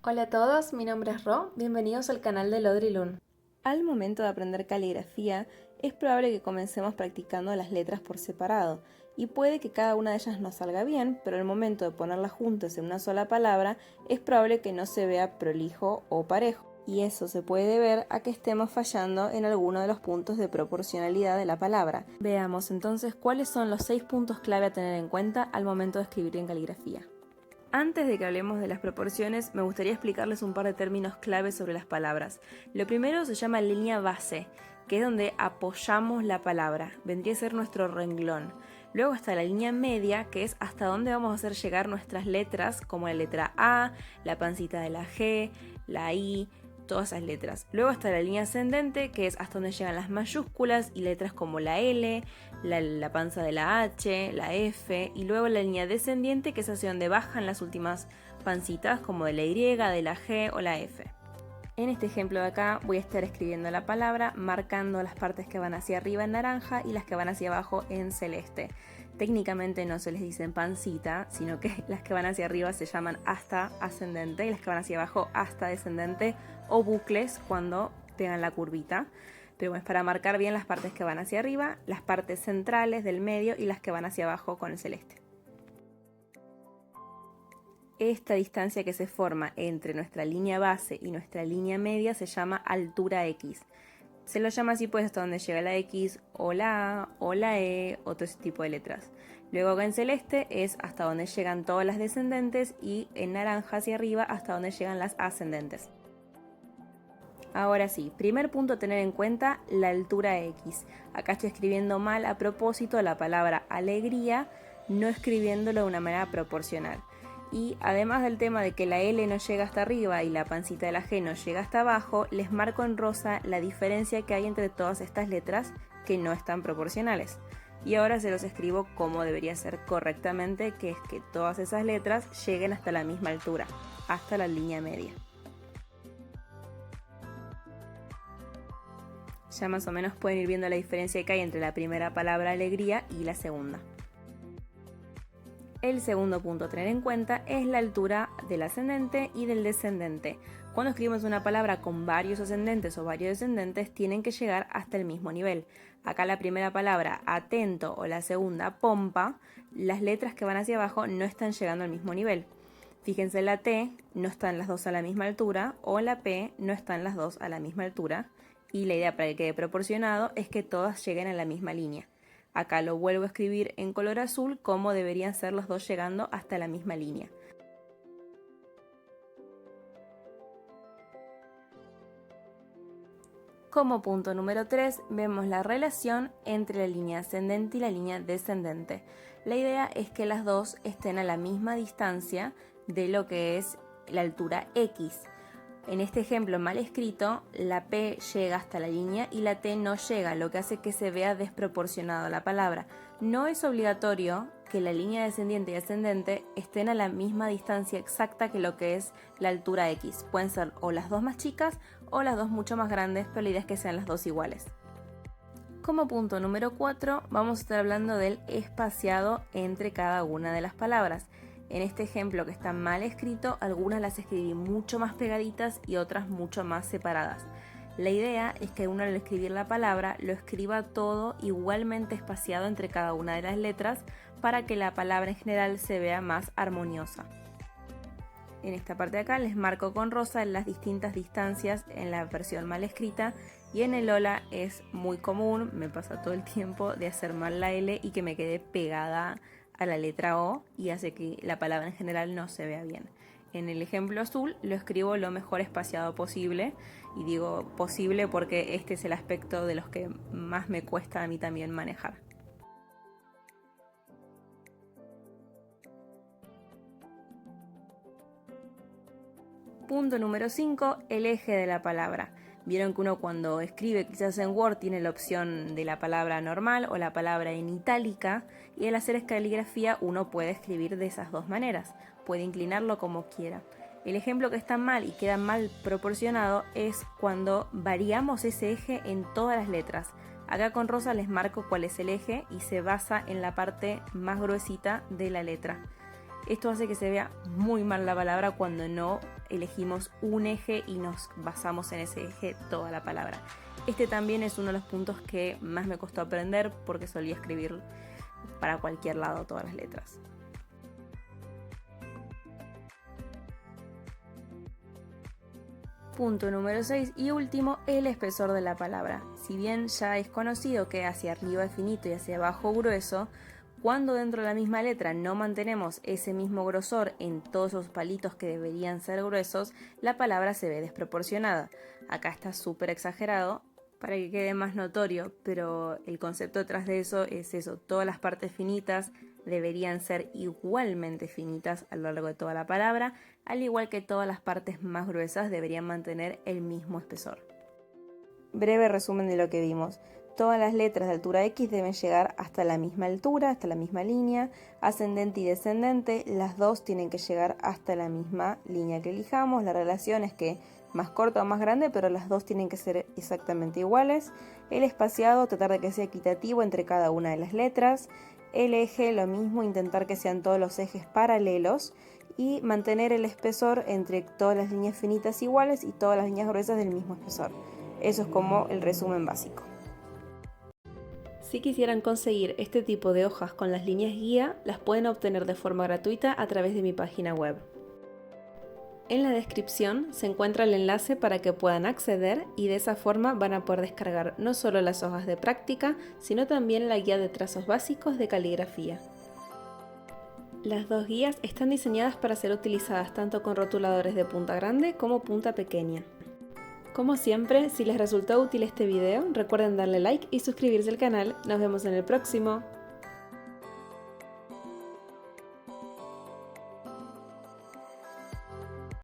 Hola a todos, mi nombre es Ro, bienvenidos al canal de Lodrilun. Al momento de aprender caligrafía, es probable que comencemos practicando las letras por separado, y puede que cada una de ellas nos salga bien, pero al momento de ponerlas juntas en una sola palabra, es probable que no se vea prolijo o parejo, y eso se puede deber a que estemos fallando en alguno de los puntos de proporcionalidad de la palabra. Veamos entonces cuáles son los 6 puntos clave a tener en cuenta al momento de escribir en caligrafía. Antes de que hablemos de las proporciones, me gustaría explicarles un par de términos clave sobre las palabras. Lo primero se llama línea base, que es donde apoyamos la palabra, vendría a ser nuestro renglón. Luego está la línea media, que es hasta dónde vamos a hacer llegar nuestras letras, como la letra A, la pancita de la G, la I, todas esas letras. Luego está la línea ascendente, que es hasta donde llegan las mayúsculas y letras como la L, la panza de la H, la F, y luego la línea descendiente, que es hacia donde bajan las últimas pancitas como de la Y, de la G o la F. En este ejemplo de acá voy a estar escribiendo la palabra, marcando las partes que van hacia arriba en naranja y las que van hacia abajo en celeste. Técnicamente no se les dice pancita, sino que las que van hacia arriba se llaman hasta ascendente y las que van hacia abajo hasta descendente, o bucles cuando pegan la curvita. Pero bueno, es para marcar bien las partes que van hacia arriba, las partes centrales del medio y las que van hacia abajo con el celeste. Esta distancia que se forma entre nuestra línea base y nuestra línea media se llama altura X. Se lo llama así pues hasta donde llega la X o la A o la E o todo ese tipo de letras. Luego acá en celeste es hasta donde llegan todas las descendentes y en naranja hacia arriba hasta donde llegan las ascendentes. Ahora sí, primer punto a tener en cuenta, la altura X. Acá estoy escribiendo mal a propósito la palabra alegría, no escribiéndolo de una manera proporcional. Y además del tema de que la L no llega hasta arriba y la pancita de la G no llega hasta abajo, les marco en rosa la diferencia que hay entre todas estas letras que no están proporcionales. Y ahora se los escribo como debería ser correctamente, que es que todas esas letras lleguen hasta la misma altura, hasta la línea media. Ya más o menos pueden ir viendo la diferencia que hay entre la primera palabra alegría y la segunda. El segundo punto a tener en cuenta es la altura del ascendente y del descendente. Cuando escribimos una palabra con varios ascendentes o varios descendentes, tienen que llegar hasta el mismo nivel. Acá la primera palabra, atento, o la segunda, pompa, las letras que van hacia abajo no están llegando al mismo nivel. Fíjense, la T no están las dos a la misma altura, o la P no están las dos a la misma altura. Y la idea para que quede proporcionado es que todas lleguen a la misma línea. Acá lo vuelvo a escribir en color azul como deberían ser los dos llegando hasta la misma línea. Como punto número 3 vemos la relación entre la línea ascendente y la línea descendente. La idea es que las dos estén a la misma distancia de lo que es la altura X. En este ejemplo mal escrito, la P llega hasta la línea y la T no llega, lo que hace que se vea desproporcionado la palabra. No es obligatorio que la línea descendiente y ascendente estén a la misma distancia exacta que lo que es la altura X. Pueden ser o las dos más chicas o las dos mucho más grandes, pero la idea es que sean las dos iguales. Como punto número 4, vamos a estar hablando del espaciado entre cada una de las palabras. En este ejemplo que está mal escrito, algunas las escribí mucho más pegaditas y otras mucho más separadas. La idea es que uno al escribir la palabra lo escriba todo igualmente espaciado entre cada una de las letras para que la palabra en general se vea más armoniosa. En esta parte de acá les marco con rosa las distintas distancias en la versión mal escrita, y en el hola es muy común, me pasa todo el tiempo, de hacer mal la L y que me quede pegada a la letra O y hace que la palabra en general no se vea bien. En el ejemplo azul lo escribo lo mejor espaciado posible, y digo posible porque este es el aspecto de los que más me cuesta a mí también manejar. Punto número 5, el eje de la palabra. Vieron que uno cuando escribe quizás en Word tiene la opción de la palabra normal o la palabra en itálica, y al hacer caligrafía uno puede escribir de esas dos maneras, puede inclinarlo como quiera. El ejemplo que está mal y queda mal proporcionado es cuando variamos ese eje en todas las letras. Acá con rosa les marco cuál es el eje y se basa en la parte más gruesita de la letra. Esto hace que se vea muy mal la palabra cuando no elegimos un eje y nos basamos en ese eje toda la palabra. Este también es uno de los puntos que más me costó aprender porque solía escribir para cualquier lado todas las letras. Punto número 6 y último, el espesor de la palabra. Si bien ya es conocido que hacia arriba es finito y hacia abajo grueso, cuando dentro de la misma letra no mantenemos ese mismo grosor en todos esos palitos que deberían ser gruesos, la palabra se ve desproporcionada. Acá está súper exagerado para que quede más notorio, pero el concepto detrás de eso es eso, todas las partes finitas deberían ser igualmente finitas a lo largo de toda la palabra, al igual que todas las partes más gruesas deberían mantener el mismo espesor. Breve resumen de lo que vimos. Todas las letras de altura X deben llegar hasta la misma altura, hasta la misma línea, ascendente y descendente, las dos tienen que llegar hasta la misma línea que elijamos, la relación es que más corta o más grande, pero las dos tienen que ser exactamente iguales, el espaciado, tratar de que sea equitativo entre cada una de las letras, el eje, lo mismo, intentar que sean todos los ejes paralelos y mantener el espesor entre todas las líneas finitas iguales y todas las líneas gruesas del mismo espesor. Eso es como el resumen básico. Si quisieran conseguir este tipo de hojas con las líneas guía, las pueden obtener de forma gratuita a través de mi página web. En la descripción se encuentra el enlace para que puedan acceder y de esa forma van a poder descargar no solo las hojas de práctica, sino también la guía de trazos básicos de caligrafía. Las dos guías están diseñadas para ser utilizadas tanto con rotuladores de punta grande como punta pequeña. Como siempre, si les resultó útil este video, recuerden darle like y suscribirse al canal. Nos vemos en el próximo.